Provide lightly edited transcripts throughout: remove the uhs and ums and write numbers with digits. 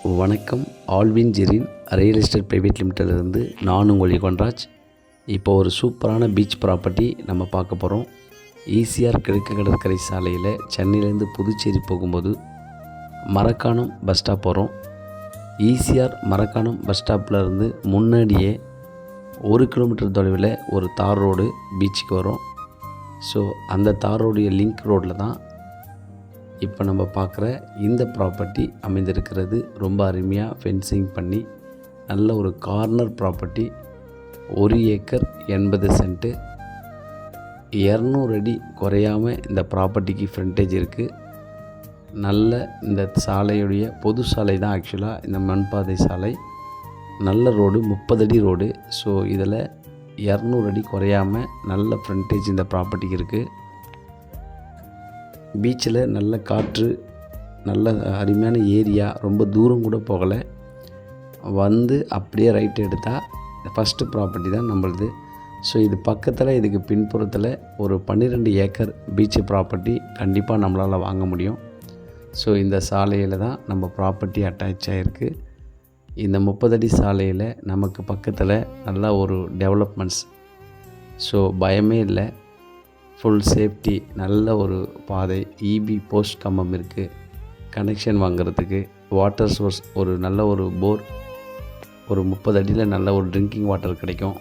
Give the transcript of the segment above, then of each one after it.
வணக்கம். Alvin Jerin real estate private லிமிட்டட்லேருந்து நான் உங்கள் யுகன்ராஜ். இப்போ ஒரு சூப்பரான பீச் ப்ராப்பர்ட்டி நம்ம பார்க்க போகிறோம். ஈசிஆர் கிழக்கு கடற்கரை சாலையில் சென்னையிலேருந்து புதுச்சேரி போகும்போது மரக்காணம் பஸ் ஸ்டாப் போகிறோம். ஈசிஆர் மரக்காணம் பஸ் ஸ்டாப்பில் இருந்து முன்னாடியே 1 கிலோமீட்டர் தொலைவில் ஒரு தார் ரோடு பீச்சுக்கு வரும். ஸோ அந்த தார் ரோடைய லிங்க் ரோட்டில் தான் இப்போ நம்ம பார்க்குற இந்த ப்ராப்பர்ட்டி அமைந்திருக்கிறது. ரொம்ப அருமையாக ஃபென்சிங் பண்ணி நல்ல ஒரு கார்னர் ப்ராப்பர்ட்டி. 1 ஏக்கர் 80 சென்ட்டு, 200 அடி குறையாமல் இந்த ப்ராப்பர்ட்டிக்கு ஃப்ரண்டேஜ் இருக்குது. நல்ல இந்த சாலையுடைய பொது சாலை தான் ஆக்சுவலாக இந்த மண்பாதை சாலை. நல்ல ரோடு, 30 அடி ரோடு. ஸோ இதில் 200 அடி குறையாமல் நல்ல ஃப்ரண்டேஜ் இந்த ப்ராப்பர்ட்டிக்கு இருக்குது. பீச்சில் நல்ல காற்று, நல்ல அருமையான ஏரியா. ரொம்ப தூரம் கூட போகலை, வந்து அப்படியே ரைட் எடுத்தால் ஃபஸ்ட்டு ப்ராப்பர்ட்டி தான் நம்மளுது. ஸோ இது பக்கத்தில், இதுக்கு பின்புறத்தில் ஒரு 12 ஏக்கர் பீச்சு ப்ராப்பர்ட்டி கண்டிப்பாக நம்மளால் வாங்க முடியும். ஸோ இந்த சாலையில் தான் நம்ம ப்ராப்பர்ட்டி அட்டாச் ஆகிருக்கு. இந்த 30 அடி சாலையில் நமக்கு பக்கத்தில் நல்லா ஒரு டெவலப்மெண்ட்ஸ். ஸோ பயமே இல்லை, ஃபுல் சேஃப்டி, நல்ல ஒரு பாதை, இபி போஸ்ட் கம்பம் இருக்குது. கனெக்ஷன் வாங்கிறதுக்கு வாட்டர் சோர்ஸ், ஒரு நல்ல ஒரு போர், ஒரு 30 அடியில் நல்ல ஒரு ட்ரிங்கிங் வாட்டர் கிடைக்கும்.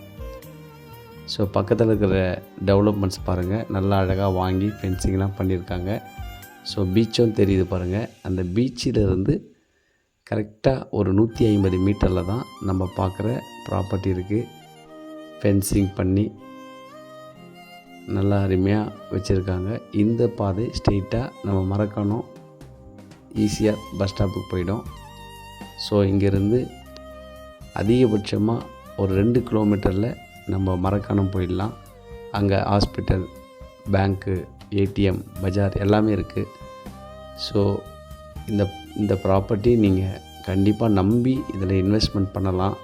ஸோ பக்கத்தில் இருக்கிற டெவலப்மெண்ட்ஸ் பாருங்கள், நல்லா அழகாக வாங்கி ஃபென்சிங்லாம் பண்ணியிருக்காங்க. ஸோ பீச்சும் தெரியுது பாருங்கள். அந்த பீச்சிலிருந்து கரெக்டாக ஒரு 150 மீட்டரில் தான் நம்ம பார்க்குற ப்ராப்பர்ட்டி இருக்குது. ஃபென்சிங் பண்ணி நல்லா அருமையாக வச்சுருக்காங்க. இந்த பாதை ஸ்ட்ரெயிட்டாக நம்ம மரக்காணம் ஈசிஆர் பஸ் ஸ்டாப்புக்கு போயிடும். ஸோ இங்கேருந்து அதிகபட்சமாக ஒரு 2 கிலோமீட்டரில் நம்ம மரக்காணம் போயிடலாம். அங்கே ஹாஸ்பிட்டல், பேங்க்கு, ஏடிஎம், பஜார் எல்லாமே இருக்குது. ஸோ இந்த ப்ராப்பர்ட்டி நீங்கள் கண்டிப்பாக நம்பி இதில் இன்வெஸ்ட்மெண்ட் பண்ணலாம்.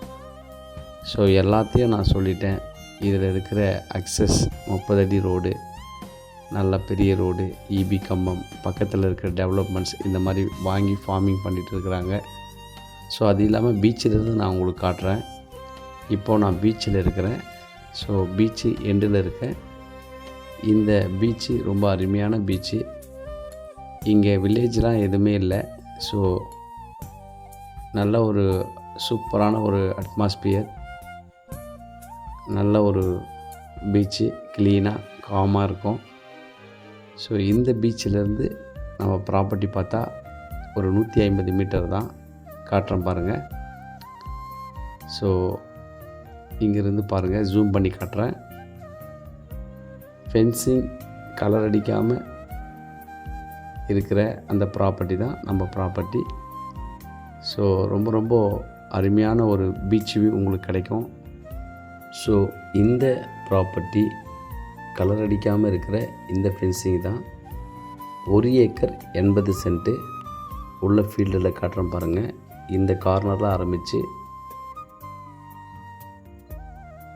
ஸோ எல்லாத்தையும் நான் சொல்லிட்டேன். இதில் இருக்கிற அக்சஸ் 30 அடி ரோடு, நல்ல பெரிய ரோடு, இபி கம்பம், பக்கத்தில் இருக்கிற டெவலப்மெண்ட்ஸ், இந்த மாதிரி வாங்கி ஃபார்மிங் பண்ணிகிட்டு இருக்கிறாங்க. ஸோ அது இல்லாமல் பீச்சிலிருந்து நான் உங்களுக்கு காட்டுறேன். இப்போது நான் பீச்சில் இருக்கிறேன். ஸோ பீச்சு எண்டில் இருக்கேன். இந்த பீச்சு ரொம்ப அருமையான பீச்சு. இங்கே வில்லேஜ்லாம் எதுவுமே இல்லை. ஸோ நல்ல ஒரு சூப்பரான ஒரு அட்மாஸ்பியர், நல்ல ஒரு பீச்சு, க்ளீனாக காமாக இருக்கும். ஸோ இந்த பீச்சிலேருந்து நம்ம ப்ராப்பர்ட்டி பார்த்தா ஒரு 150 மீட்டர் தான். காட்டுறேன் பாருங்கள். ஸோ இங்கேருந்து பாருங்கள், ஜூம் பண்ணி காட்டுறேன். ஃபென்சிங் கலர் அடிக்காமல் இருக்கிற அந்த ப்ராப்பர்ட்டி தான் நம்ம ப்ராப்பர்ட்டி. ஸோ ரொம்ப ரொம்ப அருமையான ஒரு பீச் வியூ உங்களுக்கு கிடைக்கும். ஸோ இந்த ப்ராப்பர்ட்டி கலர் அடிக்காமல் இருக்கிற இந்த ஃபென்சிங் தான். 1 ஏக்கர் 80 சென்ட்டு உள்ள ஃபீல்டில் காட்டுறேன் பாருங்கள். இந்த கார்னரில் ஆரம்பித்து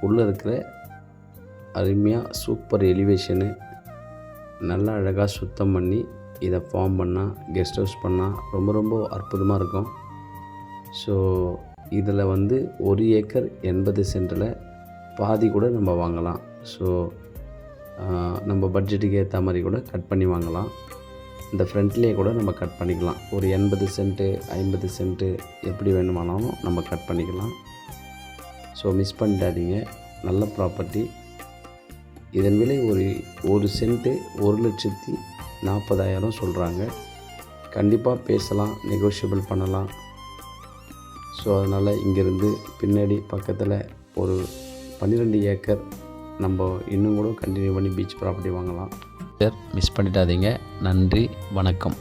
உள்ளே இருக்கிற அருமையாக சூப்பர் எலிவேஷனு, நல்லா அழகாக சுத்தம் பண்ணி இதை ஃபார்ம் பண்ணால், கெஸ்ட் ஹவுஸ் பண்ணால் ரொம்ப ரொம்ப அற்புதமாக இருக்கும். ஸோ இதில் 1 ஏக்கர் 80 சென்ட்டில் பாதி கூட நம்ம வாங்கலாம். ஸோ நம்ம பட்ஜெட்டுக்கு ஏற்ற மாதிரி கூட கட் பண்ணி வாங்கலாம். இந்த ஃப்ரண்ட்லேயே கூட நம்ம கட் பண்ணிக்கலாம். ஒரு 80 சென்ட்டு 50 சென்ட்டு எப்படி வேணுமானாலும் நம்ம கட் பண்ணிக்கலாம். ஸோ மிஸ் பண்ணிடாதீங்க, நல்ல ப்ராப்பர்ட்டி. இதன் விலை ஒரு சென்ட்டு 1,40,000 சொல்கிறாங்க. கண்டிப்பாக பேசலாம், நெகோஷியபிள் பண்ணலாம். ஸோ அதனால் இங்கேருந்து பின்னாடி பக்கத்தில் ஒரு 12 ஏக்கர் நம்ம இன்னும் கூட கண்டினியூ பண்ணி பீச் ப்ராப்பர்ட்டி வாங்கலாம். மிஸ் பண்ணிடாதீங்க. நன்றி, வணக்கம்.